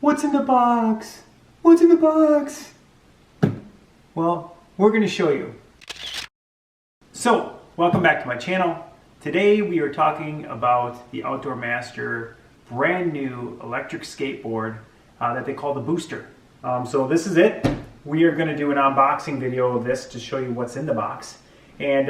What's in the box? What's in the box? Well, we're going to show you. So, welcome back to my channel. Today we are talking about the Outdoor Master brand new electric skateboard that they call the Booster. So this is it. We are going to do an unboxing video of this to show you what's in the box. And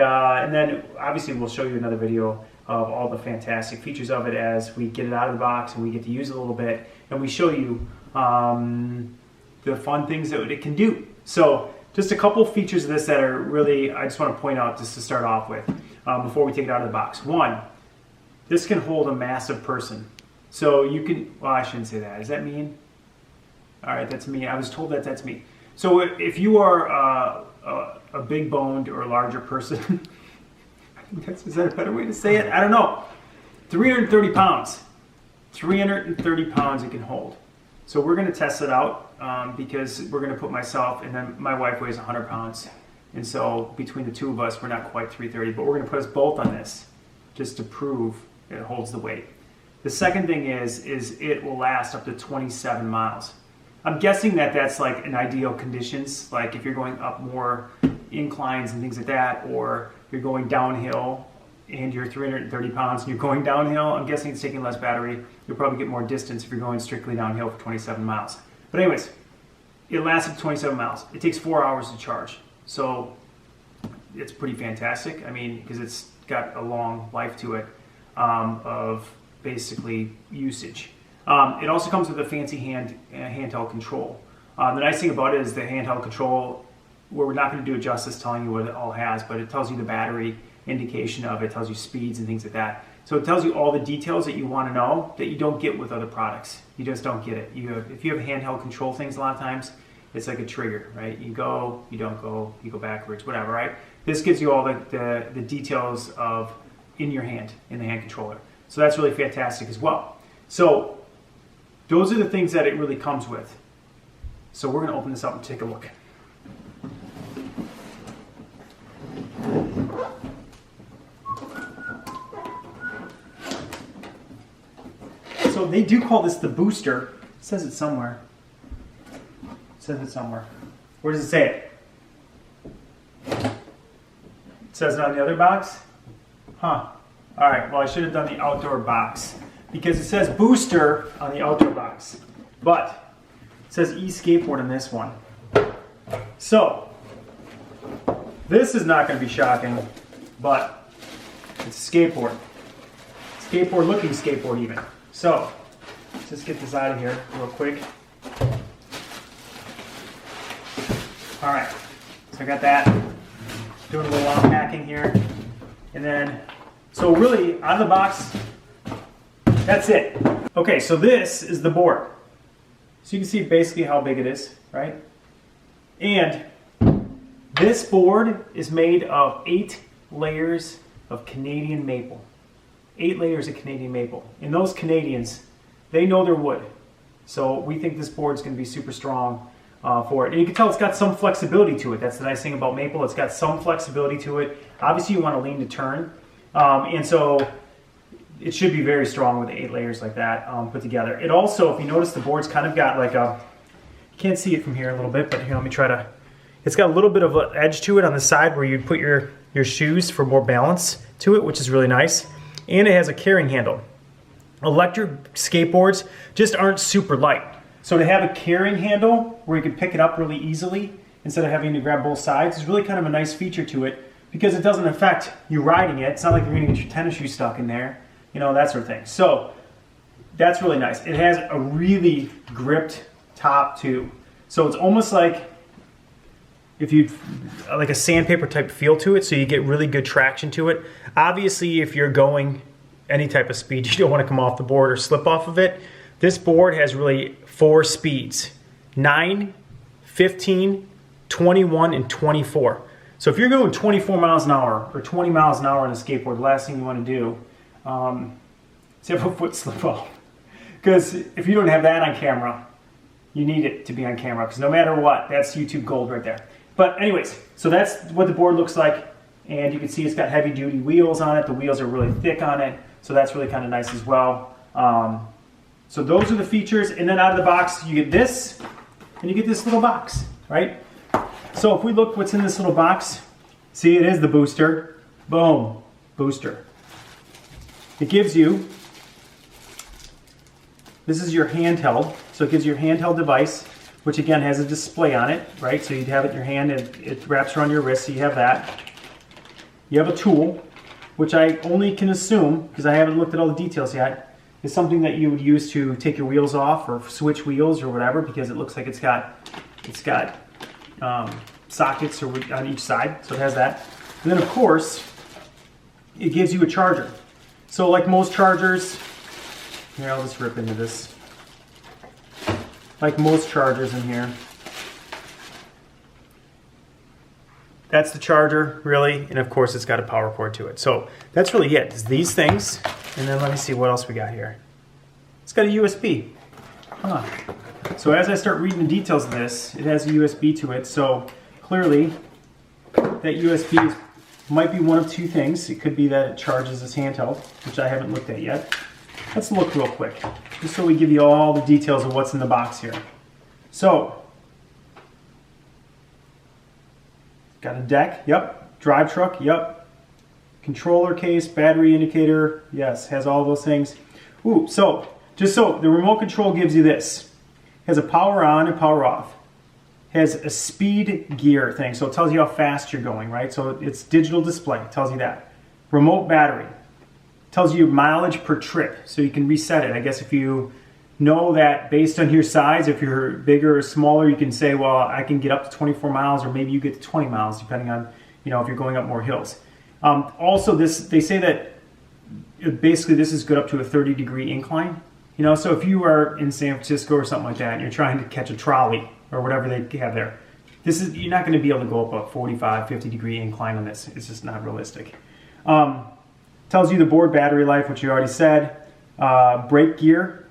then obviously we'll show you another video of all the fantastic features of it as we get it out of the box and we get to use it a little bit, and we show you the fun things that it can do. So just a couple features of this that are really, I just want to point out just to start off with before we take it out of the box. One, this can hold a massive person. So you can, well, I shouldn't say that. Is that mean? All right, that's me. I was told that that's me. So if you are a big boned or larger person, is that a better way to say it? I don't know. 330 pounds. 330 pounds it can hold. So we're going to test it out because we're going to put myself, and then my wife weighs 100 pounds. And so between the two of us, we're not quite 330, but we're going to put us both on this just to prove it holds the weight. The second thing is it will last up to 27 miles. I'm guessing that that's like in ideal conditions, like if you're going up more inclines and things like that, or you're going downhill and you're 330 pounds and you're going downhill, I'm guessing it's taking less battery. You'll probably get more distance if you're going strictly downhill for 27 miles. But anyways, it lasts up to 27 miles. It takes 4 hours to charge. So it's pretty fantastic. I mean, because it's got a long life to it of basically usage. It also comes with a fancy handheld control. The nice thing about it is the handheld control, we're not going to do it justice telling you what it all has, but it tells you the battery indication of it, tells you speeds and things like that. So it tells you all the details that you want to know that you don't get with other products. You just don't get it. If you have handheld control things, a lot of times it's like a trigger, right? You go, you don't go, you go backwards, whatever, right? This gives you all the details of in your hand, in the hand controller. So that's really fantastic as well. So those are the things that it really comes with. So we're going to open this up and take a look. So they do call this the Booster. It says it somewhere. It says it somewhere. Where does it say it? It says it on the other box? Huh. All right, well I should have done the outdoor box because it says Booster on the outdoor box, but it says e-skateboard on this one. So this is not going to be shocking, but it's a skateboard. Skateboard looking skateboard even. So let's just get this out of here real quick. All right, so I got that. Doing a little unpacking here. And then, so really out of the box, that's it. Okay, so this is the board. So you can see basically how big it is, right? And this board is made of 8 layers of Canadian maple. 8 layers of Canadian maple. And those Canadians, they know their wood. So we think this board's going to be super strong for it. And you can tell it's got some flexibility to it. That's the nice thing about maple. It's got some flexibility to it. Obviously you want to lean to turn. And so it should be very strong with 8 layers like that put together. It also, if you notice, the board's kind of got like a, you can't see it from here a little bit, but here, let me try to, it's got a little bit of an edge to it on the side where you'd put your shoes for more balance to it, which is really nice. And it has a carrying handle. Electric skateboards just aren't super light. So to have a carrying handle where you can pick it up really easily instead of having to grab both sides is really kind of a nice feature to it because it doesn't affect you riding it. It's not like you're going to get your tennis shoe stuck in there, you know, that sort of thing. So that's really nice. It has a really gripped top too. So it's almost like if you like a sandpaper type feel to it, so you get really good traction to it. Obviously, if you're going any type of speed, you don't want to come off the board or slip off of it. This board has really 4 speeds: 9, 15, 21, and 24. So if you're going 24 miles an hour or 20 miles an hour on a skateboard, the last thing you want to do is have a foot slip off. Because if you don't have that on camera, you need it to be on camera, because no matter what, that's YouTube gold right there. But anyways, so that's what the board looks like. And you can see it's got heavy duty wheels on it. The wheels are really thick on it. So that's really kind of nice as well. So those are the features, and then out of the box you get this, and you get this little box, right? So if we look what's in this little box, see, it is the booster. Boom, booster. It gives you, this is your handheld, so it gives you your handheld device, which again has a display on it, right? So you'd have it in your hand and it wraps around your wrist, so you have that. You have a tool, which I only can assume, because I haven't looked at all the details yet, is something that you would use to take your wheels off or switch wheels or whatever, because it looks like it's got sockets on each side, so it has that. And then of course, it gives you a charger. So like most chargers, here I'll just rip into this. Like most chargers in here, that's the charger really, and of course it's got a power cord to it. So that's really it, is these things, and then let me see what else we got here. It's got a USB. Huh. So as I start reading the details of this, it has a USB to it, so clearly that USB might be one of two things. It could be that it charges this handheld, which I haven't looked at yet. Let's look real quick, just so we give you all the details of what's in the box here. So, got a deck, yep. Drive truck, yep. Controller case, battery indicator, yes, has all those things. Ooh, so, just so, the remote control gives you this. Has a power on and power off. Has a speed gear thing, so it tells you how fast you're going, right? So it's digital display, it tells you that. Remote battery. Tells you mileage per trip, so you can reset it. I guess if you know that based on your size, if you're bigger or smaller, you can say, well, I can get up to 24 miles, or maybe you get to 20 miles, depending on, you know, if you're going up more hills. Also, they say that basically this is good up to a 30-degree incline. You know, so if you are in San Francisco or something like that, and you're trying to catch a trolley or whatever they have there, you're not going to be able to go up a 45, 50-degree incline on this. It's just not realistic. Tells you the board battery life, which you already said. Brake gear,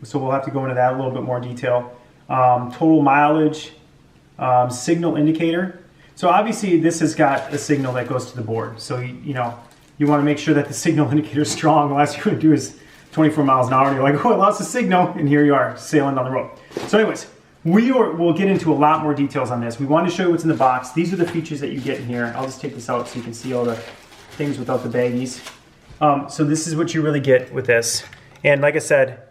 so we'll have to go into that a little bit more detail. Total mileage, signal indicator. So obviously this has got a signal that goes to the board. So you know, you want to make sure that the signal indicator is strong. The last you're going to do is 24 miles an hour, and you're like, oh, I lost the signal, and here you are sailing down the road. So anyways, we'll get into a lot more details on this. We want to show you what's in the box. These are the features that you get in here. I'll just take this out so you can see all the things without the baggies. So this is what you really get with this. And like I said,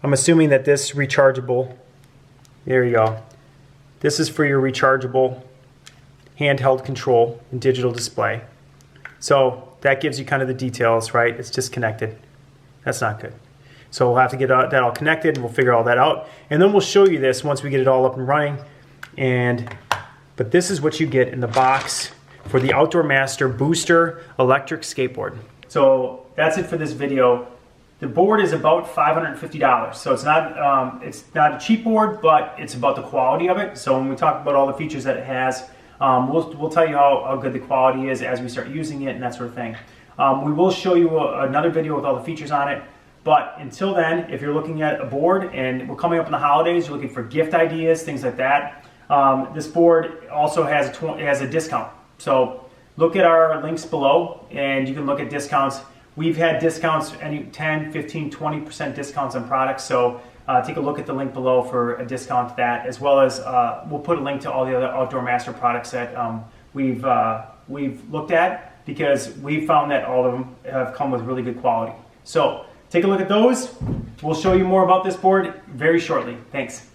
I'm assuming that this rechargeable, there you go. This is for your rechargeable handheld control and digital display. So that gives you kind of the details, right? It's disconnected. That's not good. So we'll have to get that all connected, and we'll figure all that out. And then we'll show you this once we get it all up and running. But this is what you get in the box for the Outdoor Master Booster Electric Skateboard. So that's it for this video. The board is about $550. So it's not a cheap board, but it's about the quality of it. So when we talk about all the features that it has, we'll tell you how good the quality is as we start using it and that sort of thing. We will show you another video with all the features on it. But until then, if you're looking at a board and we're coming up in the holidays, you're looking for gift ideas, things like that, this board also has a discount. So look at our links below and you can look at discounts. We've had discounts, any 10, 15, 20% discounts on products. So take a look at the link below for a discount to that, as well as we'll put a link to all the other Outdoor Master products that we've looked at, because we've found that all of them have come with really good quality. So take a look at those. We'll show you more about this board very shortly. Thanks.